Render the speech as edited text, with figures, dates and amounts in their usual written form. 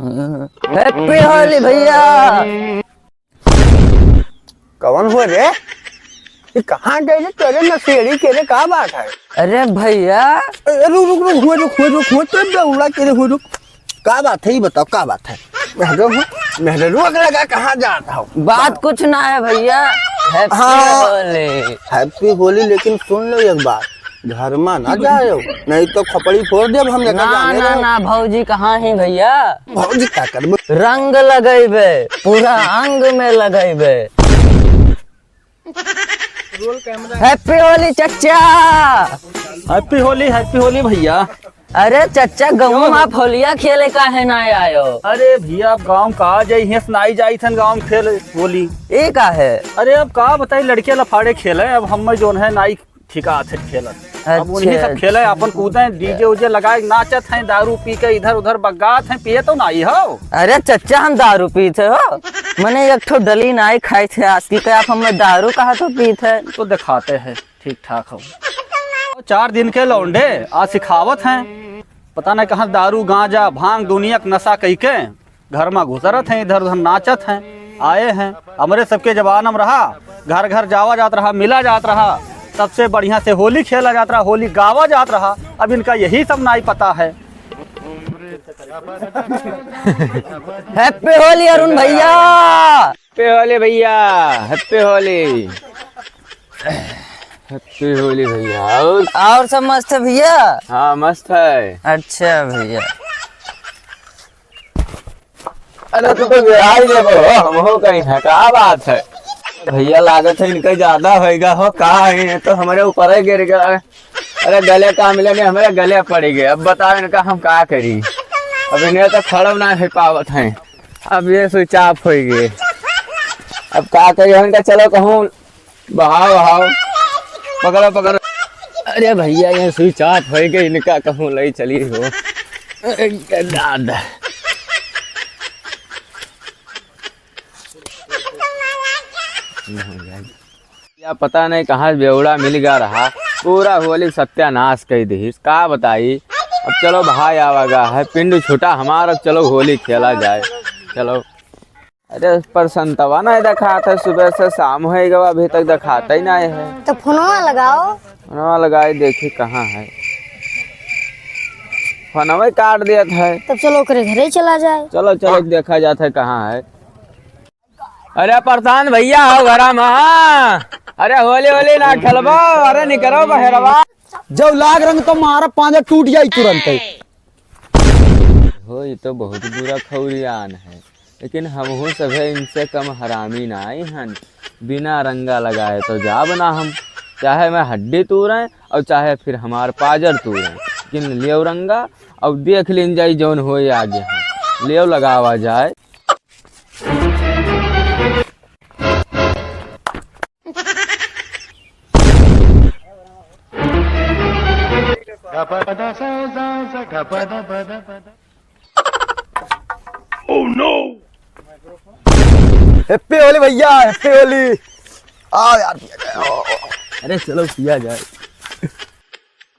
Happy Holi भैया। कौन हो रे? ये कहाँ गए तेरे नशेड़ी के रे? का बात है? अरे भैया रुक रुक रुक हो तो दौड़ा के हो रुक। का बात है ये बताओ, का बात है? मैं रोक लगा कहाँ जाता हूँ? बात कुछ ना है भैया। हैप्पी होली। हैप्पी होली, लेकिन सुन लो एक बात, घर में ना जाओ नहीं तो खपड़ी फोड़ दे हमने। ना भौजी कहाँ है भैया? भौजी क्या करबे? रंग लगेबे, पूरा अंग में लगेबे। हैप्पी होली चच्चा। हैप्पी होली भैया। अरे चच्चा गाँव में आप होलिया खेले का है ना आयो? अरे भैया अब गाँव का जाई नाई जाई थन गाँव में खेल होली। ये का है? अरे अब का बताई, लड़के लफाड़े खेले, अब हम जो है नाई ठिका थे खेल। अब उन्हीं सब खेले, अपन कूदे डीजे उजे लगाए नाचत हैं, दारू पी के इधर उधर बगात हैं, पिए तो नहीं हो। अरे चच्चा हम दारू पीते हो? मैंने एक ठो डली नाई खाई थे आज की, आप हमें दारू कहा तो पीते? तो दिखाते हैं ठीक ठाक हो। 4 दिन के लौंडे आज सिखावत हैं, पता नहीं कहाँ दारू गांजा भांग दुनिया का नशा कही के घर में घुसरत हैं, इधर उधर नाचत हैं। आए हैं हमारे सबके जवान में रहा, घर घर जावा जात रहा, मिला जात रहा, सबसे बढ़िया से होली खेला जात रहा, होली गावा जात रहा। अब इनका यही सब नहीं पता है। हैप्पी होली अरुण भैया। हैप्पी होली भैया। हैप्पी होली। हैप्पी होली भैया। और सब मस्त है भैया? हाँ मस्त है। अच्छा भैया। अरे तो बिहार हम हो कहीं है, क्या बात है भैया? लागत है इनका ज्यादा होगा हो, कहा है तो हमारे ऊपर ही गिर गया। अरे गले का मिले नहीं, हमारे गले पड़ गए। अब बताओ इनका हम क्या करी? अब इन्हें तो खड़े ना है पावत है, अब ये स्विच ऑफ हो गए। अब क्या करिए इनका? चलो कहूँ बहाओ पकड़ो पकड़ो। अरे भैया ये स्विच ऑफ हो गए, इनका कहूँ ले चली हो। दादा या पता नहीं कहाँ बेवड़ा मिल गया रहा, पूरा होली सत्यानाश कर दी। का बताई? अब चलो भाई आवागा है, पिंड छूटा हमारा, चलो होली खेला जाए चलो। अरे पर संतवा नहीं दिखाता, सुबह से शाम हो गया अभी तक दिखाता ही नहीं है। तो फोनवा लगाओ। फोनवा लगाए देखी कहाँ है, फोनवा काट दिया था। तब चलो करे घरे चला जाए। चलो चलो देखा जाता है कहाँ है। अरे प्रधान भैया हो घरा में? अरे होली ना खेलबो? अरे निकलो बहरवा। जब लाग रंग तो मारा पांजा टूट जाई तुरंत। हो ये तो बहुत बुरा खौरियान है, लेकिन हम सभी इनसे कम हरामी नहीं हन। बिना रंगा लगाए तो जा बना हम, चाहे मैं हड्डी तूरें और चाहे फिर हमार पाजर तूरें, लेकिन लियो रंगा और देख लीन जाई जौन हो आगे हम लियो लगावा जाए। Oh no! हैप्पी होली भैया, हैप्पी होली। आओ यार। अरे चलो किया जाए।